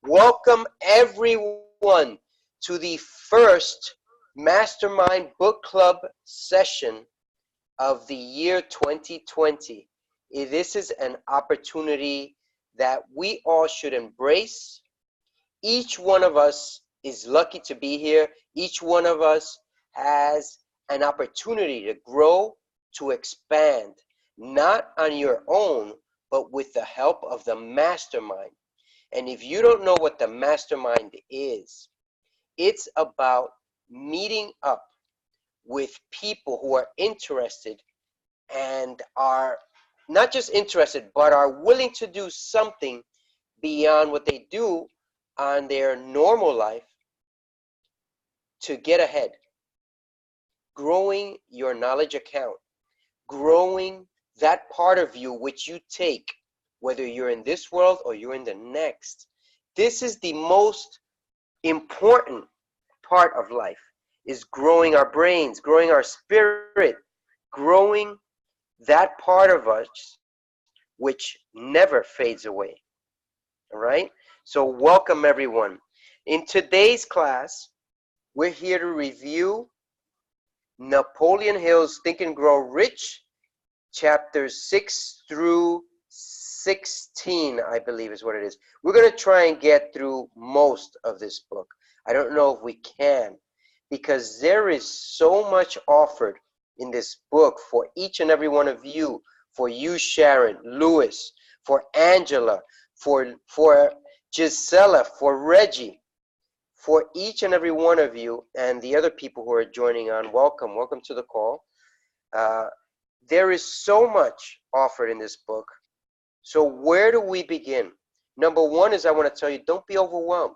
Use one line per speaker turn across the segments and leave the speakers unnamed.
Welcome everyone to the first Mastermind Book Club session of the year 2020. This is an opportunity that we all should embrace. Each one of us is lucky to be here. Each one of us has an opportunity to grow, to expand, not on your own, but with the help of the mastermind. And if you don't know what the mastermind is, it's about meeting up with people who are interested and are not just interested, but are willing to do something beyond what they do on their normal life to get ahead. Growing your knowledge account, growing that part of you which you take, whether you're in this world or you're in the next. This is the most important part of life, is growing our brains, growing our spirit, growing that part of us which never fades away. All right? So welcome everyone. In today's class, we're here to review Napoleon Hill's Think and Grow Rich, chapters 6 through 16, I believe is what it is. We're going to try and get through most of this book. I don't know if we can, because there is so much offered in this book for each and every one of you, for you, Sharon, Lewis, for Angela, for Gisela, for Reggie, for each and every one of you, and the other people who are joining on. Welcome to the call. There is so much offered in this book. So where do we begin? Number one is I want to tell you, don't be overwhelmed.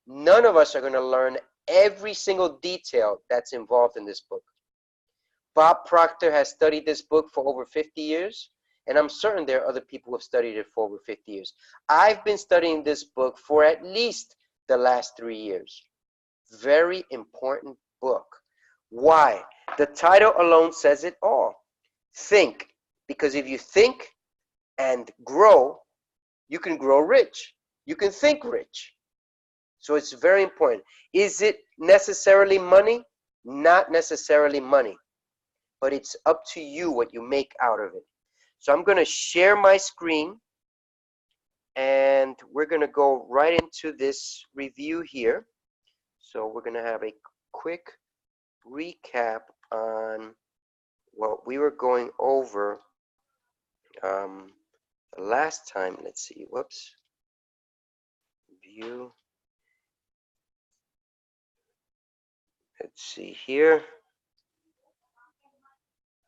None of us are going to learn every single detail that's involved in this book. Bob Proctor has studied this book for over 50 years, and I'm certain there are other people who have studied it for over 50 years. I've been studying this book for at least the last 3 years. Very important book. Why? The title alone says it all. Think, because if you think and grow, you can grow rich. You can think rich. So it's very important. Is it necessarily money? Not necessarily money, but it's up to you what you make out of it. So I'm going to share my screen, and we're going to go right into this review here. So we're going to have a quick recap on what we were going over the last time. Let's see. Whoops. View. Let's see here.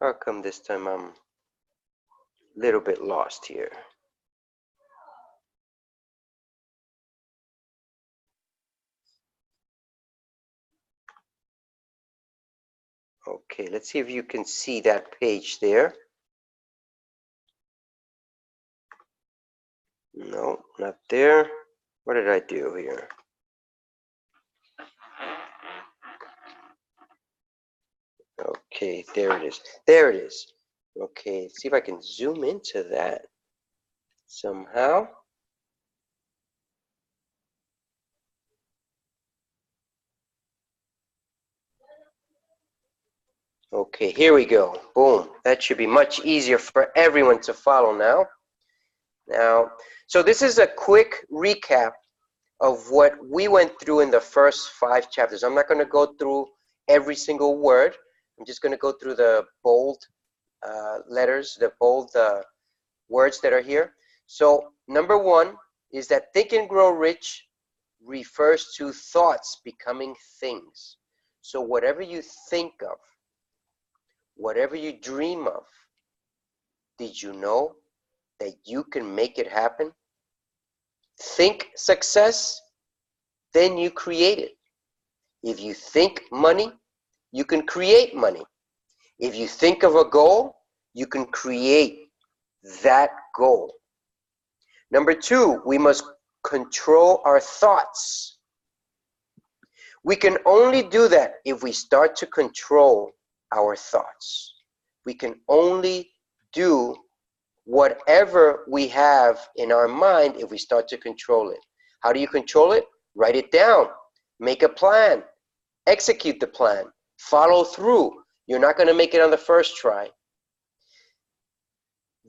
How come this time I'm a little bit lost here? Okay, let's see if you can see that page there. No, not there. What did I do here? Okay, there it is. There it is. Okay, let's see if I can zoom into that somehow. Okay, here we go. Boom. That should be much easier for everyone to follow now. So this is a quick recap of what we went through in the first 5 chapters. I'm not going to go through every single word. I'm just going to go through the bold letters, the bold words that are here. So number 1 is that Think and Grow Rich refers to thoughts becoming things. So whatever you think of, whatever you dream of, did you know that you can make it happen? Think success, then you create it. If you think money, you can create money. If you think of a goal, you can create that goal. Number 2, we must control our thoughts. We can only do that if we start to control our thoughts. We can only do whatever we have in our mind if we start to control it. How do you control it? Write it down. Make a plan. Execute the plan. Follow through. You're not going to make it on the first try.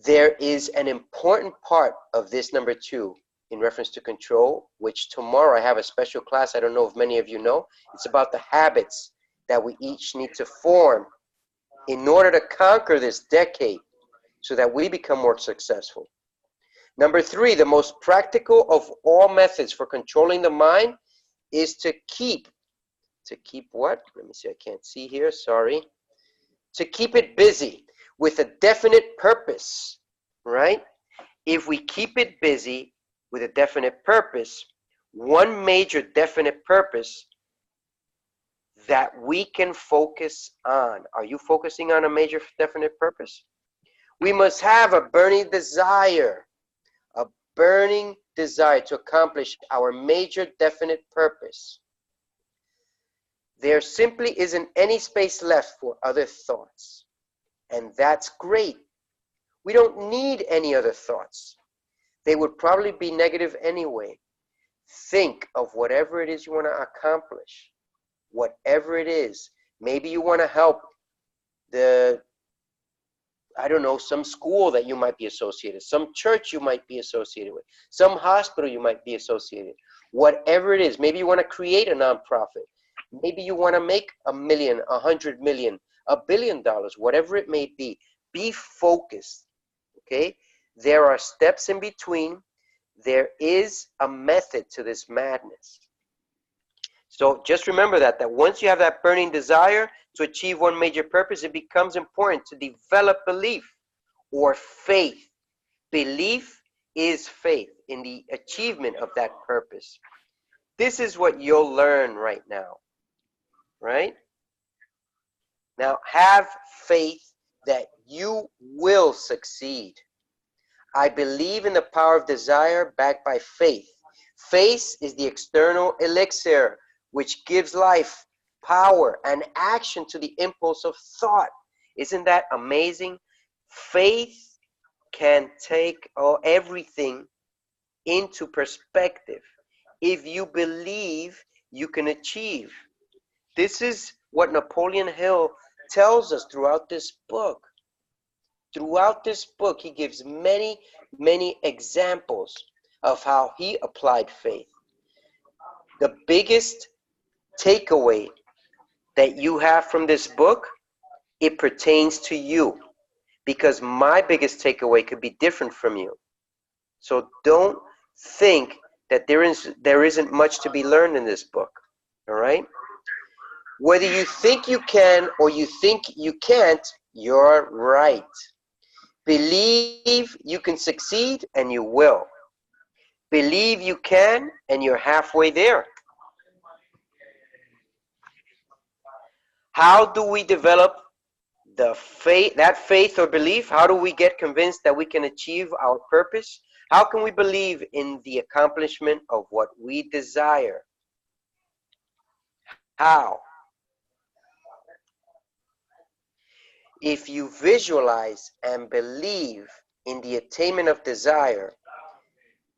There is an important part of this number 2 in reference to control, which tomorrow I have a special class. I don't know if many of you know. It's about the habits that we each need to form in order to conquer this decade so that we become more successful. Number 3, the most practical of all methods for controlling the mind is to keep what? Let me see, I can't see here, sorry. To keep it busy with a definite purpose, right? If we keep it busy with a definite purpose, one major definite purpose that we can focus on. Are you focusing on a major definite purpose? We must have a burning desire to accomplish our major definite purpose. There simply isn't any space left for other thoughts. And that's great. We don't need any other thoughts. They would probably be negative anyway. Think of whatever it is you want to accomplish. Whatever it is. Maybe you want to help some school that you might be associated, some church you might be associated with, some hospital you might be associated. Whatever it is, maybe you want to create a nonprofit. Maybe you want to make $1 million, $100 million, $1 billion, whatever it may be. Be focused, okay? There are steps in between. There is a method to this madness. So just remember that once you have that burning desire to achieve one major purpose, it becomes important to develop belief or faith. Belief is faith in the achievement of that purpose. This is what you'll learn right now, right? Now, have faith that you will succeed. I believe in the power of desire backed by faith. Faith is the external elixir which gives life, power, and action to the impulse of thought. Isn't that amazing? Faith can take everything into perspective. If you believe, you can achieve. This is what Napoleon Hill tells us throughout this book. Throughout this book, he gives many, many examples of how he applied faith. The biggest takeaway that you have from this book, it pertains to you, because my biggest takeaway could be different from you. So don't think that there isn't much to be learned in this book, all right? Whether you think you can or you think you can't, you're right. Believe you can succeed, and you will. Believe you can, and you're halfway there. How do we develop that faith or belief? How do we get convinced that we can achieve our purpose? How can we believe in the accomplishment of what we desire? How? If you visualize and believe in the attainment of desire,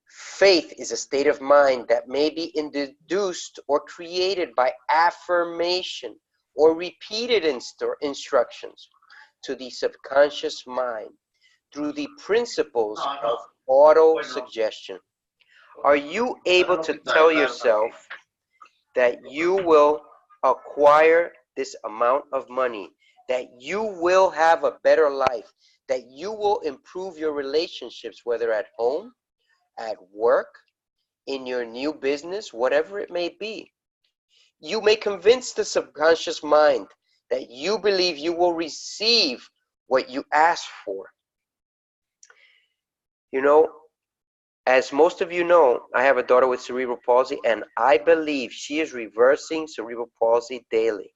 faith is a state of mind that may be induced or created by affirmation or repeated instructions to the subconscious mind through the principles of auto-suggestion. Are you able to tell yourself that you will acquire this amount of money, that you will have a better life, that you will improve your relationships, whether at home, at work, in your new business, whatever it may be? You may convince the subconscious mind that you believe you will receive what you ask for. You know, as most of you know, I have a daughter with cerebral palsy, and I believe she is reversing cerebral palsy daily.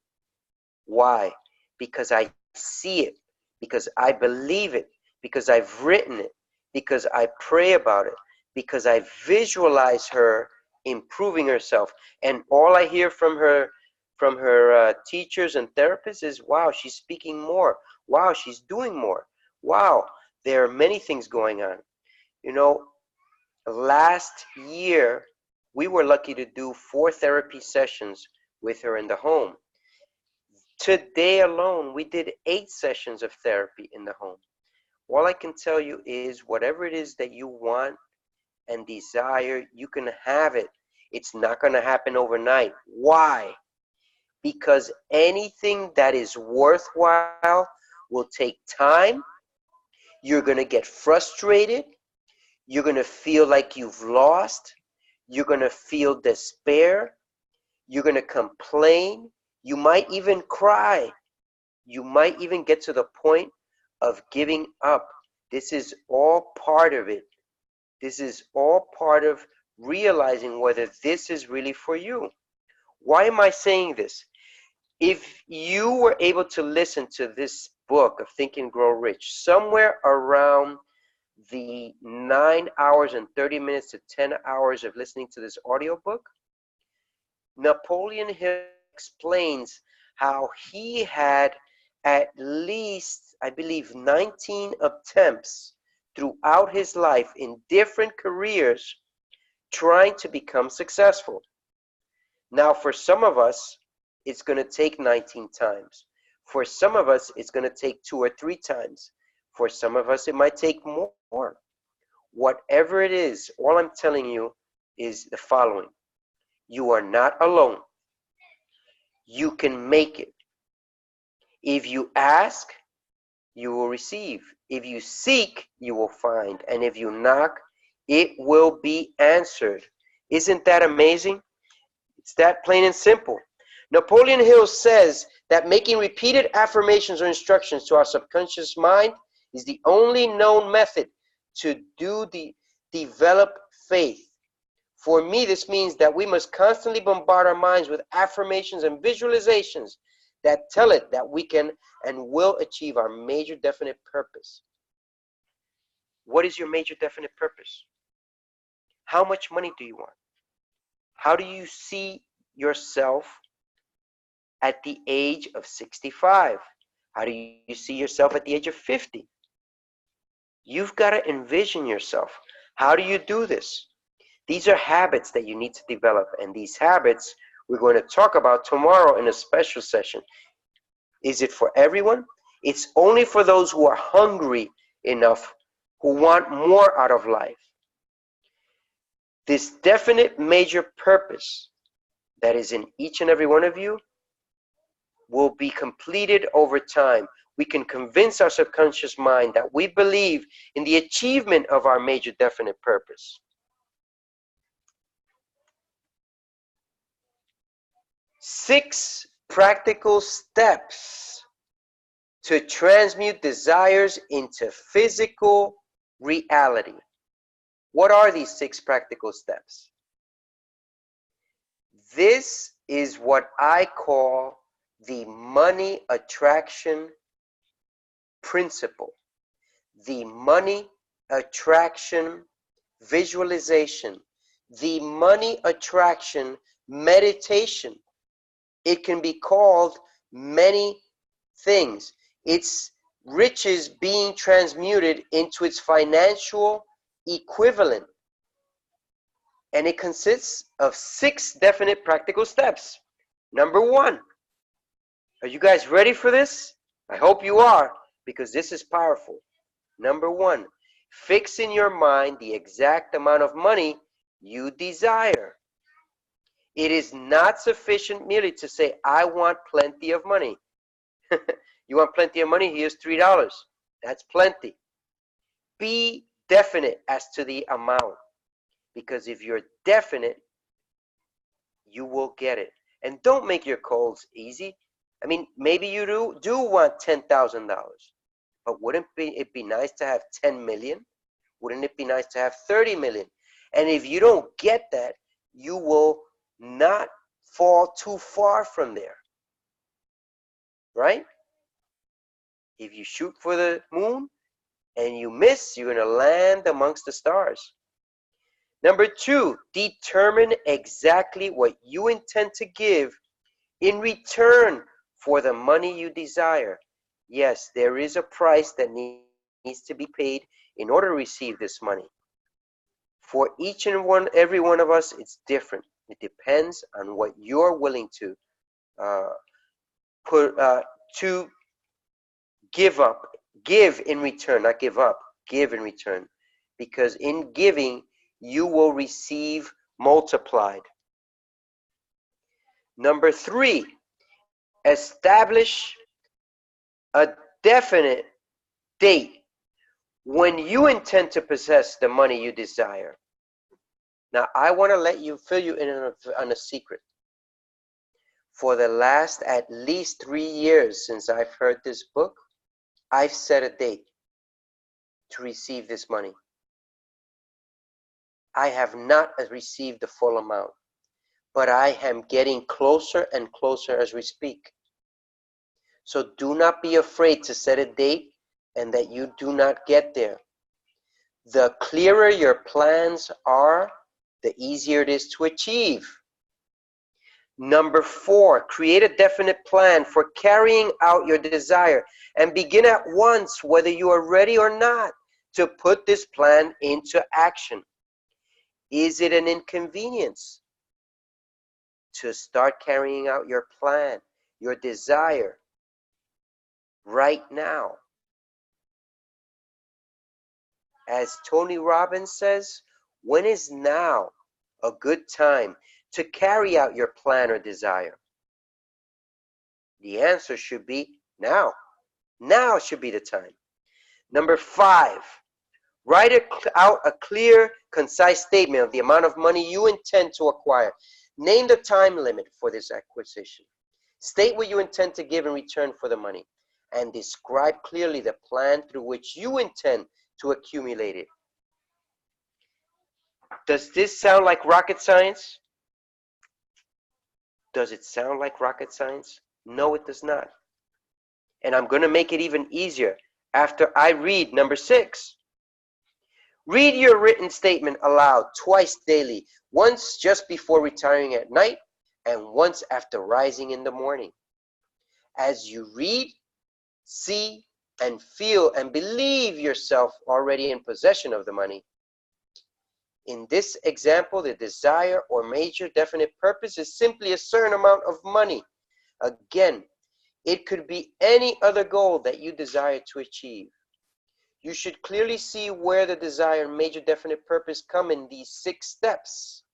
Why? Because I see it, because I believe it, because I've written it, because I pray about it, because I visualize her improving herself. And all I hear from her teachers and therapists is, wow, she's speaking more. Wow, she's doing more. Wow, there are many things going on. You know, last year We were lucky to do 4 therapy sessions with her in the home. Today alone, we did 8 sessions of therapy in the home. All I can tell you is whatever it is that you want and desire, you can have it. It's not going to happen overnight. Why? Because anything that is worthwhile will take time. You're going to get frustrated. You're going to feel like you've lost. You're going to feel despair. You're going to complain. You might even cry. You might even get to the point of giving up. This is all part of it. This is all part of realizing whether this is really for you. Why am I saying this? If you were able to listen to this book of Think and Grow Rich somewhere around the 9 hours and 30 minutes to 10 hours of listening to this audiobook, Napoleon Hill explains how he had at least, I believe, 19 attempts throughout his life in different careers trying to become successful. Now, for some of us, it's going to take 19 times. For some of us, it's going to take 2 or 3 times. For some of us, it might take more. Whatever it is, all I'm telling you is the following. You are not alone. You can make it. If you ask, you will receive. If you seek, you will find. And if you knock, it will be answered. Isn't that amazing? It's that plain and simple. Napoleon Hill says that making repeated affirmations or instructions to our subconscious mind is the only known method to develop faith. For me, this means that we must constantly bombard our minds with affirmations and visualizations that tell it that we can and will achieve our major definite purpose. What is your major definite purpose? How much money do you want? How do you see yourself at the age of 65? How do you see yourself at the age of 50? You've got to envision yourself. How do you do this? These are habits that you need to develop, and these habits we're going to talk about tomorrow in a special session. Is it for everyone? It's only for those who are hungry enough, who want more out of life. This definite major purpose that is in each and every one of you will be completed over time. We can convince our subconscious mind that we believe in the achievement of our major definite purpose. Six practical steps to transmute desires into physical reality. What are these 6 practical steps? This is what I call the money attraction principle. The money attraction visualization. The money attraction meditation. It can be called many things. It's riches being transmuted into its financial equivalent. And it consists of 6 definite practical steps. Number 1. Are you guys ready for this? I hope you are, because this is powerful. Number 1. Fix in your mind the exact amount of money you desire. It is not sufficient merely to say, I want plenty of money. You want plenty of money? Here's $3. That's plenty. Be definite as to the amount. Because if you're definite, you will get it. And don't make your goals easy. I mean, maybe you do want $10,000. But wouldn't it be nice to have 10 million? Wouldn't it be nice to have 30 million? And if you don't get that, you will not fall too far from there. Right? If you shoot for the moon and you miss, you're going to land amongst the stars. Number 2, determine exactly what you intend to give in return for the money you desire. Yes, there is a price that needs to be paid in order to receive this money. For each and every one of us, it's different. It depends on what you're willing to uh, to give up, give in return, not give up, give in return. Because in giving, you will receive multiplied. Number 3, establish a definite date when you intend to possess the money you desire. Now, I want to fill you in on a secret. For the last at least 3 years since I've heard this book, I've set a date to receive this money. I have not received the full amount, but I am getting closer and closer as we speak. So do not be afraid to set a date and that you do not get there. The clearer your plans are, the easier it is to achieve. Number 4, create a definite plan for carrying out your desire and begin at once, whether you are ready or not, to put this plan into action. Is it an inconvenience to start carrying out your plan, your desire, right now? As Tony Robbins says, when is now a good time to carry out your plan or desire? The answer should be now. Now should be the time. Number 5, write out a clear, concise statement of the amount of money you intend to acquire. Name the time limit for this acquisition. State what you intend to give in return for the money, and describe clearly the plan through which you intend to accumulate it. Does this sound like rocket science? Does it sound like rocket science? No, it does not. And I'm going to make it even easier after I read number 6. Read your written statement aloud twice daily, once just before retiring at night and once after rising in the morning. As you read, see, and feel and believe yourself already in possession of the money. In this example, the desire or major definite purpose is simply a certain amount of money. Again, it could be any other goal that you desire to achieve. You should clearly see where the desire and major definite purpose come in these 6 steps.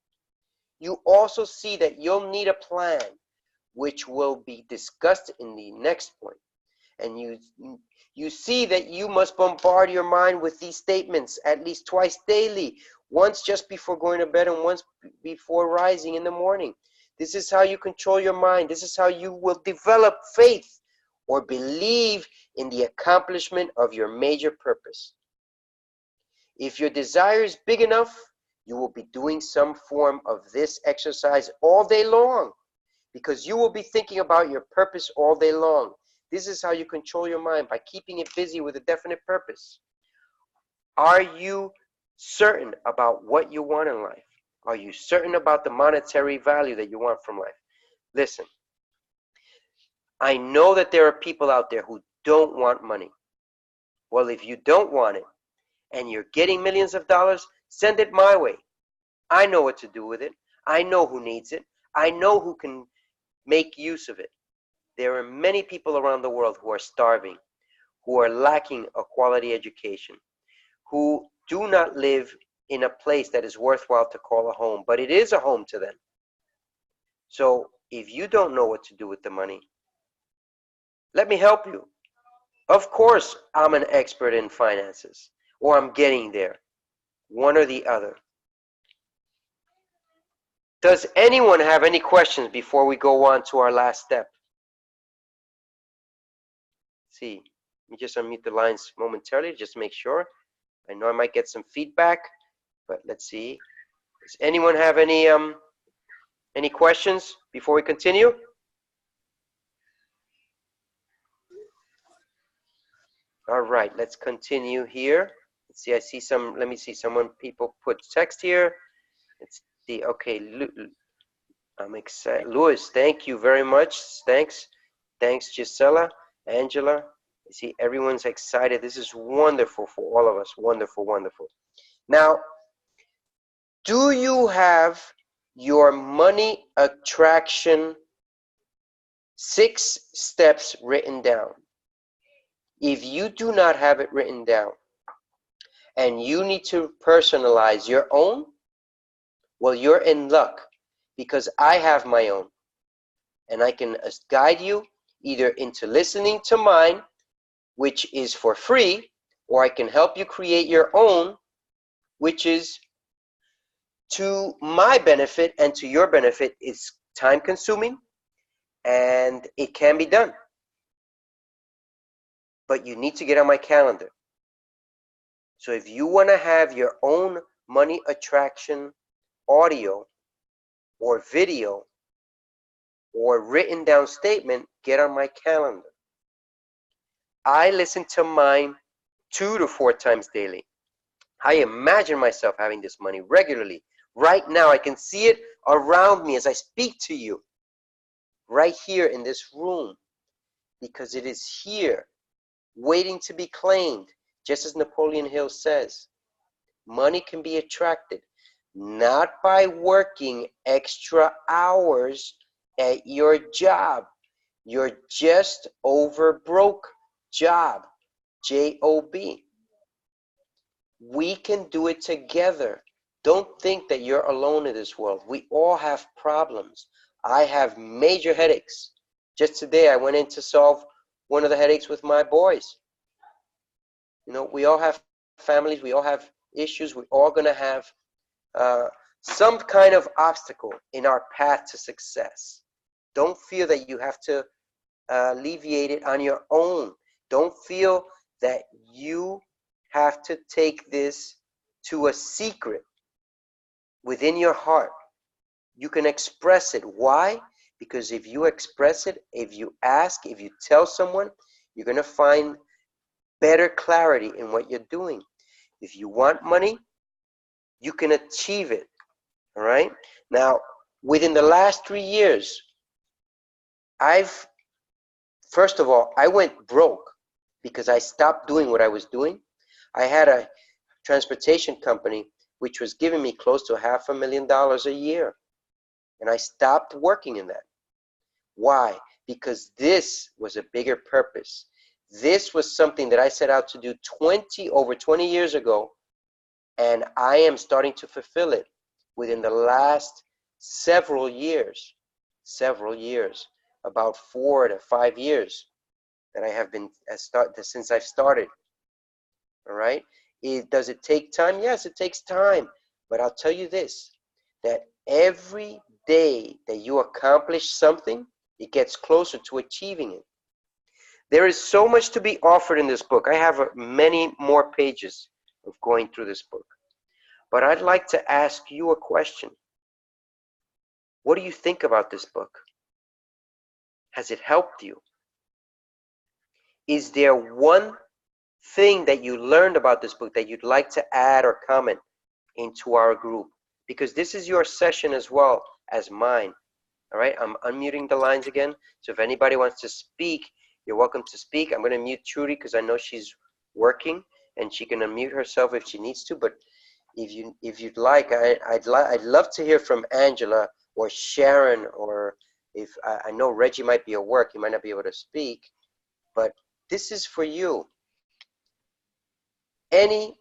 You also see that you'll need a plan, which will be discussed in the next point. And you see that you must bombard your mind with these statements at least twice daily, once just before going to bed and once before rising in the morning. This is how you control your mind. This is how you will develop faith or believe in the accomplishment of your major purpose. If your desire is big enough, you will be doing some form of this exercise all day long, because you will be thinking about your purpose all day long. This is how you control your mind, by keeping it busy with a definite purpose. Are you certain about what you want in life? Are you certain about the monetary value that you want from life? Listen, I know that there are people out there who don't want money. Well, if you don't want it and you're getting millions of dollars, send it my way. I know what to do with it. I know who needs it. I know who can make use of it. There are many people around the world who are starving, who are lacking a quality education, who do not live in a place that is worthwhile to call a home, but it is a home to them. So if you don't know what to do with the money, let me help you. Of course, I'm an expert in finances, or I'm getting there, one or the other. Does anyone have any questions before we go on to our last step? See, let me just unmute the lines momentarily just to make sure. I know I might get some feedback, but let's see. Does anyone have any questions before we continue? All right, let's continue here. Let's see, I see some, let me see, people put text here. Let's see, okay, I'm excited. Louis, thank you very much. Thanks, Gisela, Angela. I see everyone's excited. This is wonderful for all of us. Wonderful, wonderful. Now, Do you have your money attraction 6 steps written down? If you do not have it written down and you need to personalize your own, well, you're in luck, because I have my own, and I can guide you either into listening to mine, which is for free, or I can help you create your own, which is to my benefit and to your benefit. It's time consuming and it can be done, but you need to get on my calendar. So if you want to have your own money attraction audio or video or written down statement, get on my calendar. I listen to mine 2 to 4 times daily. I imagine myself having this money regularly. Right now, I can see it around me as I speak to you, right here in this room, because it is here, waiting to be claimed, just as Napoleon Hill says. Money can be attracted not by working extra hours at your job, your just over broke job, J-O-B. We can do it together. Don't think that you're alone in this world. We all have problems. I have major headaches. Just today, I went in to solve one of the headaches with my boys. You know, we all have families. We all have issues. We're all going to have some kind of obstacle in our path to success. Don't feel that you have to alleviate it on your own. Don't feel that you have to take this to a secret within your heart. You can express it. Why? Because if you express it, if you ask, if you tell someone, you're going to find better clarity in what you're doing. If you want money, you can achieve it. All right? Now, within the last 3 years, first of all, I went broke because I stopped doing what I was doing. I had a transportation company which was giving me close to $500,000 a year. And I stopped working in that. Why? Because this was a bigger purpose. This was something that I set out to do over 20 years ago, and I am starting to fulfill it within the last several years, about 4 to 5 years that I have been since I've started. All right? Does it take time? Yes, it takes time. But I'll tell you this, that every day that you accomplish something, it gets closer to achieving it. There is so much to be offered in this book. I have many more pages of going through this book. But I'd like to ask you a question. What do you think about this book? Has it helped you? Is there one thing that you learned about this book that you'd like to add or comment into our group? Because this is your session as well as mine. All right, I'm unmuting the lines again. So if anybody wants to speak, you're welcome to speak. I'm going to mute Trudy because I know she's working and she can unmute herself if she needs to. But if you'd like, I'd love to hear from Angela or Sharon, or if I know Reggie might be at work, he might not be able to speak. But this is for you. Any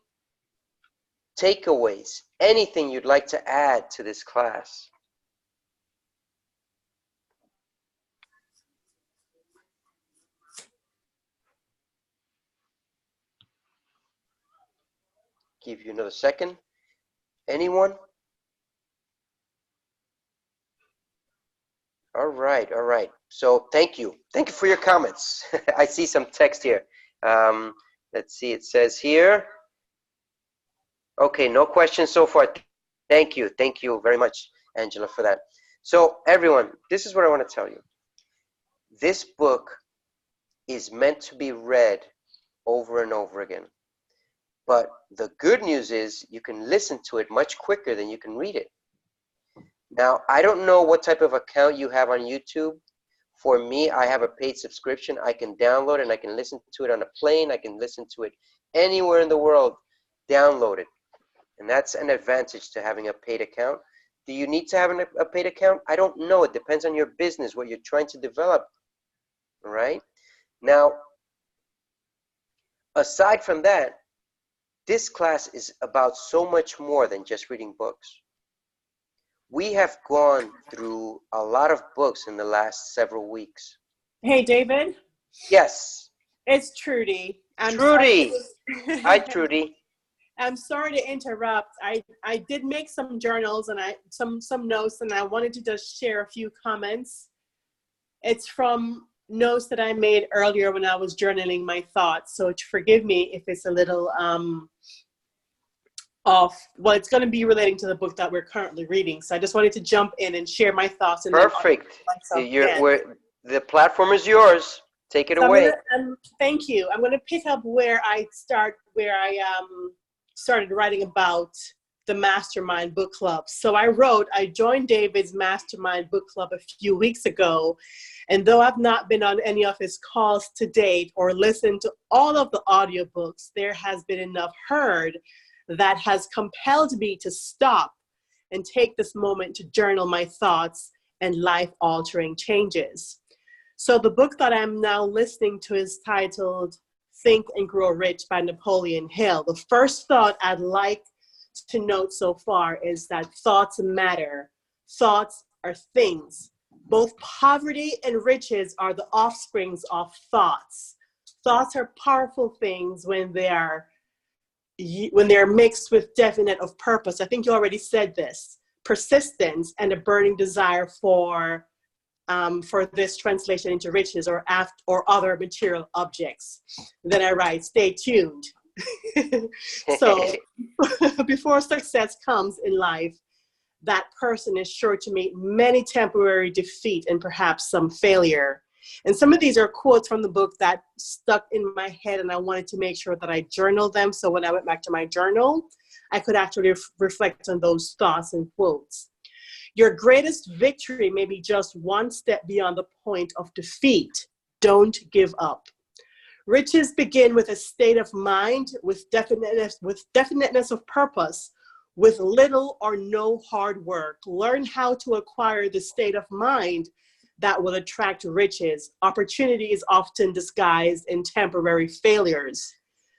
takeaways, anything you'd like to add to this class? Give you another second. Anyone? All right, all right. So thank you. Thank you for your comments. I see some text here. Let's see, it says here. Okay, no questions so far. Thank you. Thank you very much, Angela, for that. So everyone, this is what I want to tell you. This book is meant to be read over and over again. But the good news is you can listen to it much quicker than you can read it. Now, I don't know what type of account you have on YouTube. For me, I have a paid subscription. I can download it and I can listen to it on a plane. I can listen to it anywhere in the world. Download it. And that's an advantage to having a paid account. Do you need to have a paid account? I don't know. It depends on your business, what you're trying to develop. All right? Now, aside from that, this class is about so much more than just reading books. We have gone through a lot of books in the last several weeks.
Hey, David.
Yes.
It's Trudy.
Trudy. Hi, Trudy.
I'm sorry to interrupt. I did make some journals and some notes, and I wanted to just share a few comments. It's from notes that I made earlier when I was journaling my thoughts. So forgive me if it's a little off. Well, it's going to be relating to the book that we're currently reading. So I just wanted to jump in and share my thoughts. And
perfect. The platform is yours. Take it away.
Thank you. I'm going to pick up where I started writing about the Mastermind book club. So I joined David's Mastermind book club a few weeks ago. And though I've not been on any of his calls to date or listened to all of the audiobooks, there has been enough heard that has compelled me to stop and take this moment to journal my thoughts and life-altering changes. So the book that I'm now listening to is titled Think and Grow Rich by Napoleon Hill. The first thought I'd like to note so far is that thoughts matter. Thoughts are things. Both poverty and riches are the offsprings of thoughts. Thoughts are powerful things when they're mixed with definite of purpose. I think you already said this. Persistence and a burning desire for this translation into riches or other material objects. Then I write, stay tuned. So before success comes in life, that person is sure to meet many temporary defeat and perhaps some failure. And some of these are quotes from the book that stuck in my head, and I wanted to make sure that I journaled them. So when I went back to my journal, I could actually reflect on those thoughts and quotes. Your greatest victory may be just one step beyond the point of defeat. Don't give up. Riches begin with a state of mind, with definiteness of purpose, with little or no hard work. Learn how to acquire the state of mind that will attract riches. Opportunity is often disguised in temporary failures.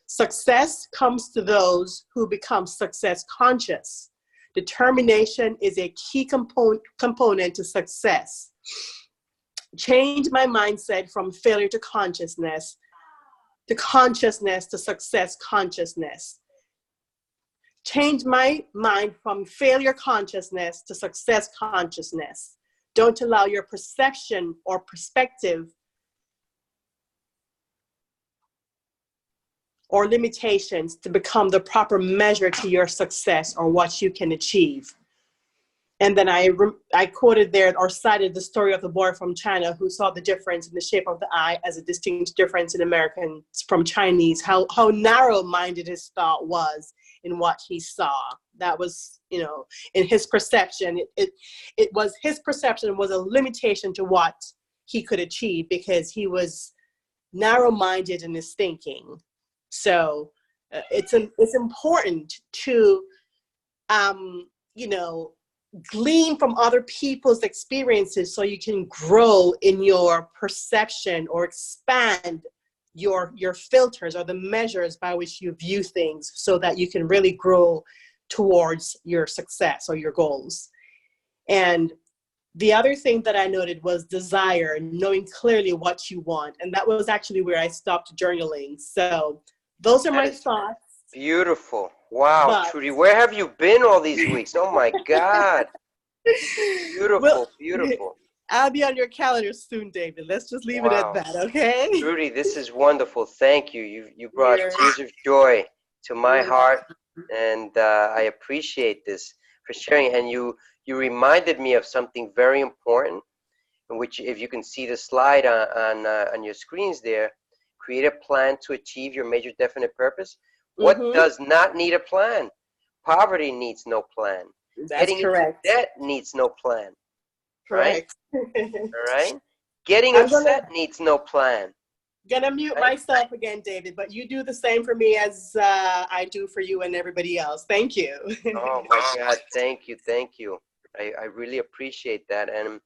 Success comes to those who become success conscious. Determination is a key component to success. Change my mindset from failure to consciousness to success consciousness. Change my mind from failure consciousness to success consciousness. Don't allow your perception or perspective or limitations to become the proper measure to your success or what you can achieve. And then I quoted there or cited the story of the boy from China who saw the difference in the shape of the eye as a distinct difference in Americans from Chinese, how narrow-minded his thought was in what he saw. That was, in his perception, it was his perception was a limitation to what he could achieve because he was narrow-minded in his thinking. So it's important to, glean from other people's experiences so you can grow in your perception or expand your filters or the measures by which you view things so that you can really grow towards your success or your goals. And the other thing that I noted was desire, knowing clearly what you want. And that was actually where I stopped journaling. So those are my thoughts.
Beautiful. Wow, Trudy, where have you been all these weeks? Oh my God. Beautiful, well, beautiful.
I'll be on your calendar soon, David. Let's just leave it at that, okay?
Trudy, this is wonderful. Thank you. You brought tears of joy to my heart, and I appreciate this for sharing. And you reminded me of something very important, in which, if you can see the slide on your screens there, create a plan to achieve your major definite purpose. What does not need a plan? Poverty needs no plan.
That's correct.
Getting into debt needs no plan.
Correct.
Right? All right? Getting upset needs no plan.
Gonna mute
Right?
myself again, David, but you do the same for me as I do for you and everybody else. Thank you.
Oh my God, thank you, thank you. I really appreciate that. And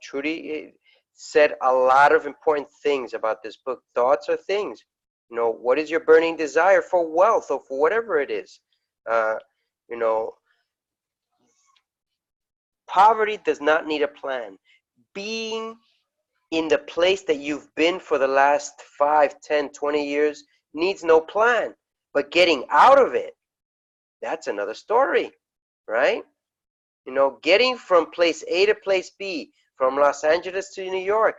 Trudy said a lot of important things about this book. Thoughts are things. What is your burning desire for wealth or for whatever it is? Uh, you know, Poverty does not need a plan. Being in the place that you've been for the last 5, 10, 20 years needs no plan. But getting out of it, that's another story, right? Getting from place A to place B, from Los Angeles to New York,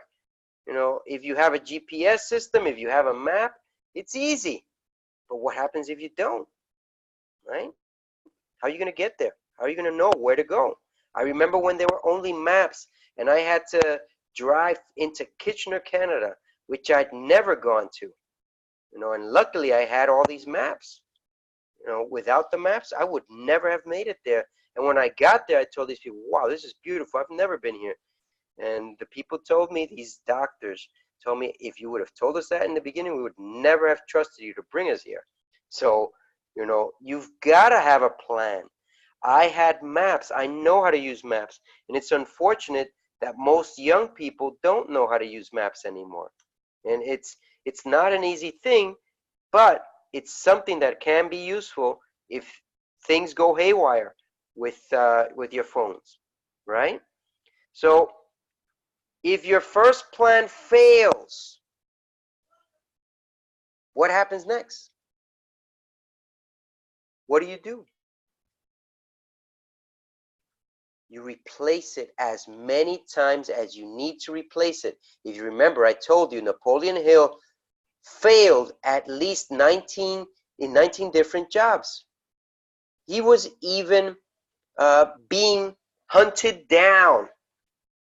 if you have a GPS system, if you have a map, it's easy. But what happens if you don't, right? How are you going to get there? How are you going to know where to go? I remember when there were only maps and I had to drive into Kitchener, Canada, which I'd never gone to. And luckily I had all these maps. Without the maps, I would never have made it there. And when I got there, I told these people, wow, this is beautiful. I've never been here. And the people told me, these doctors told me, if you would have told us that in the beginning, we would never have trusted you to bring us here. So, you've got to have a plan. I had maps. I know how to use maps. And it's unfortunate that most young people don't know how to use maps anymore. And it's not an easy thing, but it's something that can be useful if things go haywire with your phones, right? So if your first plan fails, what happens next? What do? You replace it as many times as you need to replace it. If you remember, I told you Napoleon Hill failed at least 19 different jobs. He was even being hunted down.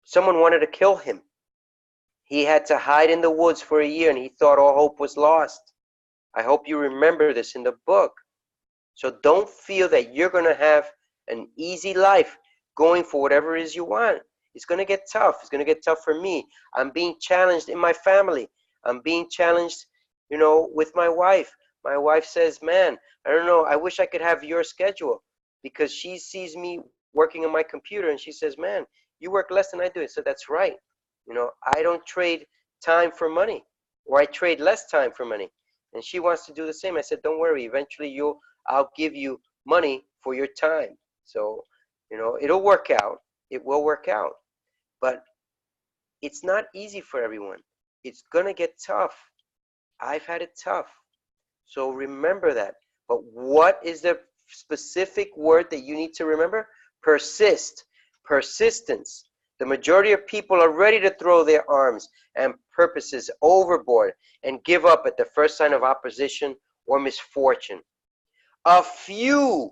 Someone wanted to kill him. He had to hide in the woods for a year, and he thought all hope was lost. I hope you remember this in the book. So don't feel that you're going to have an easy life going for whatever it is you want. It's going to get tough. It's going to get tough for me. I'm being challenged in my family. I'm being challenged, with my wife. My wife says, man, I don't know. I wish I could have your schedule, because she sees me working on my computer and she says, man, you work less than I do. So that's right. I don't trade time for money, or I trade less time for money. And she wants to do the same. I said, don't worry. Eventually I'll give you money for your time. So, it'll work out. It will work out. But it's not easy for everyone. It's going to get tough. I've had it tough. So remember that. But what is the specific word that you need to remember? Persist. Persistence. The majority of people are ready to throw their arms and purposes overboard and give up at the first sign of opposition or misfortune. A few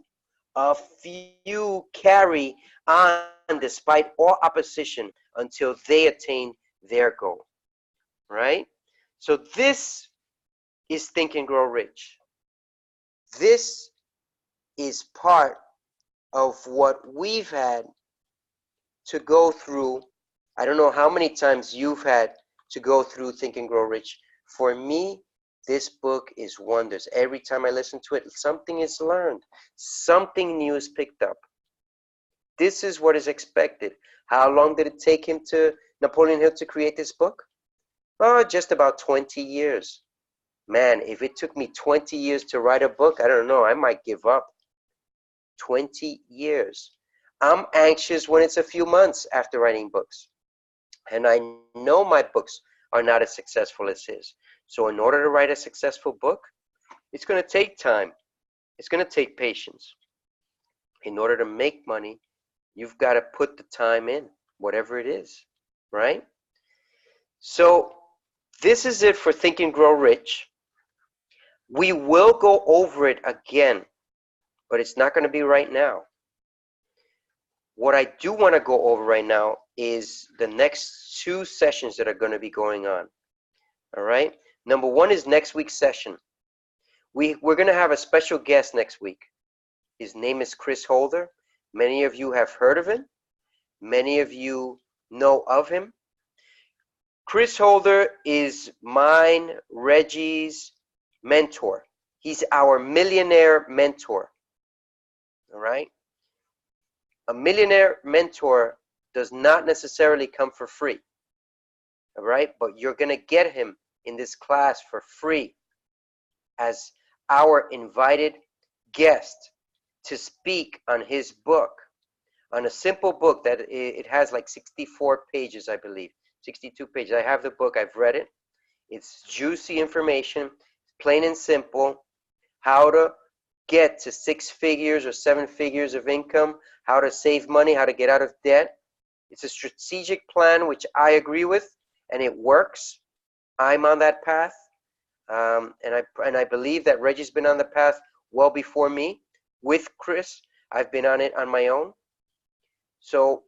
carry on despite all opposition until they attain their goal, right? So this is Think and Grow Rich. This is part of what we've had to go through. I don't know how many times you've had to go through Think and Grow Rich. For me, this book is wonders. Every time I listen to it, something is learned. Something new is picked up. This is what is expected. How long did it take Napoleon Hill to create this book? Oh, just about 20 years. Man, if it took me 20 years to write a book, I don't know, I might give up. 20 years. I'm anxious when it's a few months after writing books. And I know my books are not as successful as his. So in order to write a successful book, it's going to take time. It's going to take patience. In order to make money, you've got to put the time in, whatever it is, right? So this is it for Think and Grow Rich. We will go over it again, but it's not going to be right now. What I do want to go over right now is the next 2 sessions that are going to be going on. All right. Number 1 is next week's session. We're going to have a special guest next week. His name is Chris Holder. Many of you have heard of him. Many of you know of him. Chris Holder is mine, Reggie's mentor. He's our millionaire mentor. All right? A millionaire mentor does not necessarily come for free. All right? But you're going to get him in this class for free as our invited guest to speak on his book, on a simple book that it has like 64 pages, I believe, 62 pages. I have the book. I've read it. It's juicy information, plain and simple, how to get to 6 figures or 7 figures of income, how to save money, how to get out of debt. It's a strategic plan, which I agree with, and it works. I'm on that path, and I believe that Reggie's been on the path well before me with Chris. I've been on it on my own. So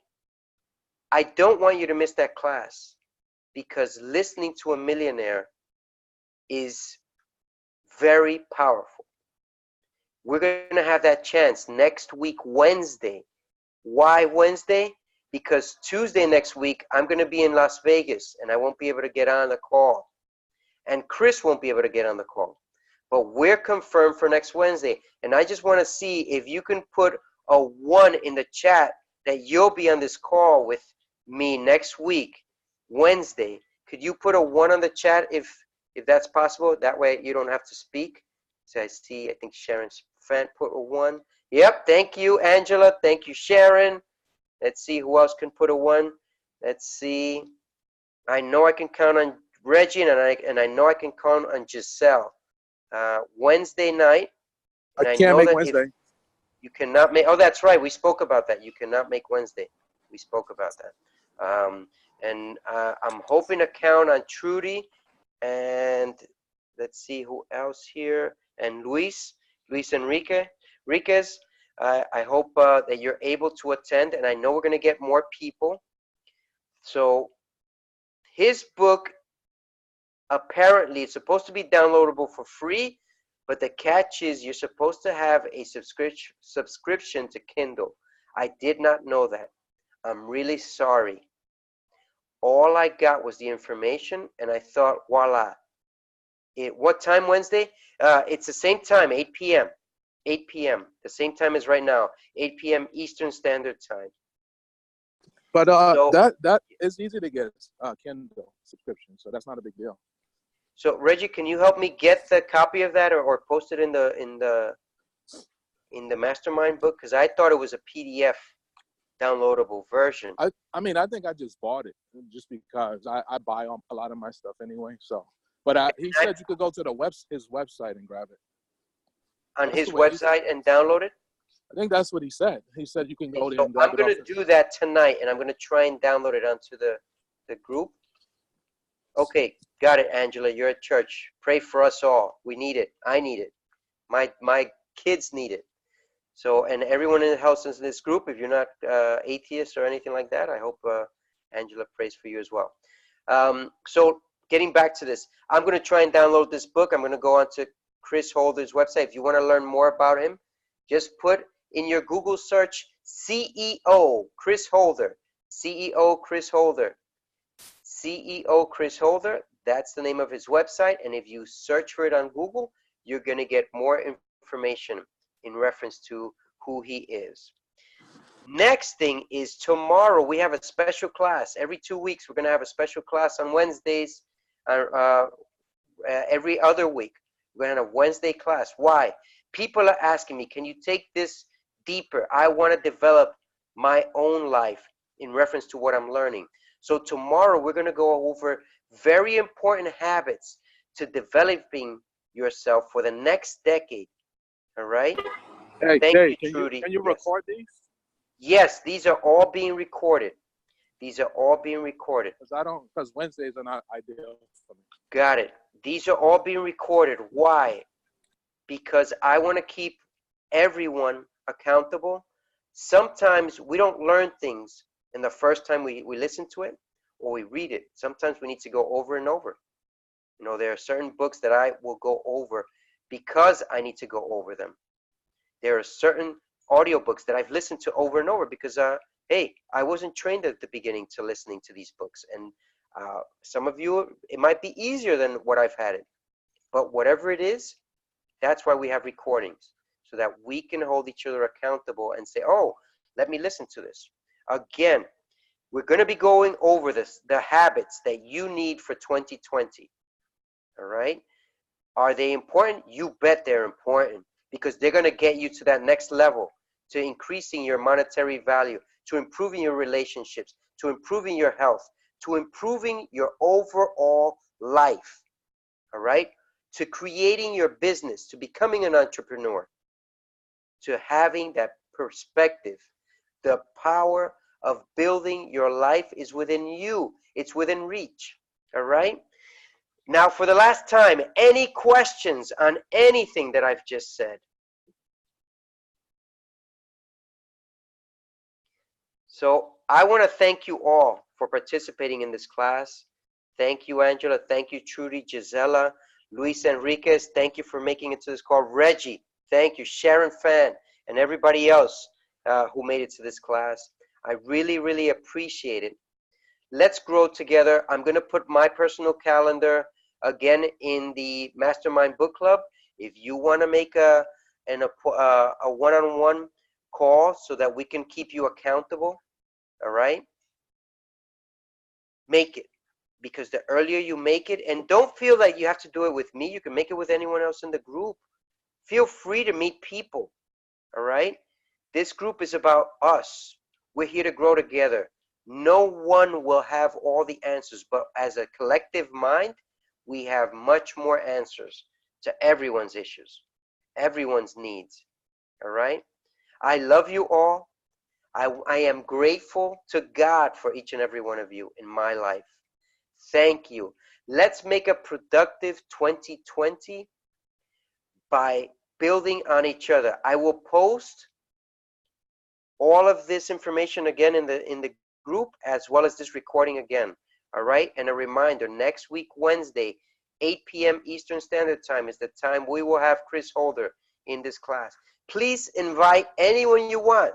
I don't want you to miss that class, because listening to a millionaire is very powerful. We're going to have that chance next week, Wednesday. Why Wednesday? Because Tuesday next week, I'm going to be in Las Vegas, and I won't be able to get on the call. And Chris won't be able to get on the call. But we're confirmed for next Wednesday. And I just want to see if you can put a 1 in the chat that you'll be on this call with me next week, Wednesday. Could you put a 1 on the chat if that's possible? That way you don't have to speak. So I see, I think Sharon Fan put a 1. Yep, thank you, Angela. Thank you, Sharon. Let's see who else can put a 1. Let's see. I know I can count on Reggie, and I know I can count on Giselle. Wednesday night. And
I can't make Wednesday.
You cannot make, oh, that's right. We spoke about that. You cannot make Wednesday. We spoke about that. And I'm hoping to count on Trudy, and let's see who else here, and Luis Enriquez. I hope that you're able to attend, and I know we're going to get more people. So his book, apparently, it's supposed to be downloadable for free, but the catch is you're supposed to have a subscription to Kindle. I did not know that. I'm really sorry. All I got was the information, and I thought, voila. What time Wednesday? It's the same time, 8 p.m. 8 p.m. The same time as right now, 8 p.m. Eastern Standard Time.
But
so,
that is easy to get Kindle subscription, so that's not a big deal.
So Reggie, can you help me get the copy of that, or post it in the Mastermind book? Because I thought it was a PDF downloadable version.
I mean, I think I just bought it just because I buy a lot of my stuff anyway. So, but he said you could go to his website and grab it.
On his website and download it?
I think that's what he said. He said you can go there
So
and grab it.
I'm going to do that tonight, and I'm going to try and download it onto the group. Okay, got it, Angela. You're at church. Pray for us all. We need it. I need it. My kids need it. So, and everyone in the house in this group, if you're not atheist or anything like that, I hope Angela prays for you as well. So getting back to this, I'm going to try and download this book. I'm going to go on to Chris Holder's website. If you want to learn more about him, just put in your Google search CEO Chris Holder. CEO Chris Holder. CEO Chris Holder. That's the name of his website. And if you search for it on Google, you're going to get more information in reference to who he is. Next thing is tomorrow we have a special class. Every 2 weeks we're going to have a special class on Wednesdays. Every other week we're going to have a Wednesday class. Why? People are asking me, can you take this deeper? I want to develop my own life in reference to what I'm learning. So tomorrow we're going to go over very important habits to developing yourself for the next decade. All right?
Hey,
Thank you, Trudy.
Can you record these?
Yes, these are all being recorded. These are all being recorded.
Because Wednesdays are not ideal for me.
Got it. These are all being recorded. Why? Because I want to keep everyone accountable. Sometimes we don't learn things in the first time we listen to it or we read it. Sometimes we need to go over and over. You know, there are certain books that I will go over because I need to go over them. There are certain audiobooks that I've listened to over and over because, hey, I wasn't trained at the beginning to listening to these books. And Some of you, it might be easier than what I've had it. But whatever it is, that's why we have recordings, so that we can hold each other accountable and say, oh, let me listen to this. Again, we're going to be going over this, the habits that you need for 2020. All right? Are they important? You bet they're important, because they're going to get you to that next level, to increasing your monetary value, to improving your relationships, to improving your health, to improving your overall life. All right? To creating your business, to becoming an entrepreneur, to having that perspective. The power of building your life is within you. It's within reach. All right? Now, for the last time, any questions on anything that I've just said? So I want to thank you all for participating in this class. Thank you, Angela. Thank you, Trudy, Gisela, Luis Enriquez. Thank you for making it to this call. Reggie, thank you. Sharon Fan, and everybody else who made it to this class. I really, really appreciate it. Let's grow together. I'm going to put my personal calendar again in the Mastermind Book Club. If you want to make a one-on-one call so that we can keep you accountable, all right? Make it, because the earlier you make it, and don't feel like you have to do it with me. You can make it with anyone else in the group. Feel free to meet people, all right? This group is about us. We're here to grow together. No one will have all the answers, but as a collective mind, we have much more answers to everyone's issues, everyone's needs, all right? I love you all. I am grateful to God for each and every one of you in my life. Thank you. Let's make a productive 2020 by building on each other. I will post all of this information again in the group, as well as this recording again. All right? And a reminder, next week, Wednesday, 8 p.m. Eastern Standard Time is the time we will have Chris Holder in this class. Please invite anyone you want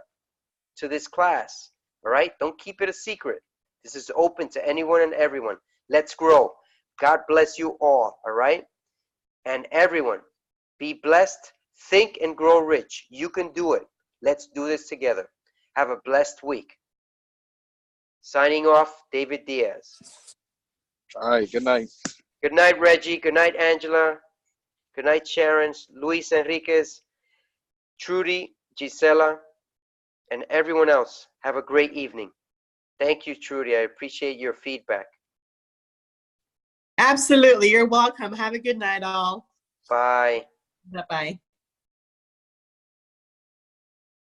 to this class. All right? Don't keep it a secret. This is open to anyone and everyone. Let's grow. God bless you all. All right? And everyone, be blessed. Think and grow rich. You can do it. Let's do this together. Have a blessed week. Signing off, David Diaz.
All right. Good night.
Good night, Reggie. Good night, Angela. Good night, Sharon, Luis Enriquez, Trudy, Gisela, and everyone else. Have a great evening. Thank you, Trudy. I appreciate your feedback.
Absolutely. You're welcome. Have a good night, all.
Bye.
Bye-bye.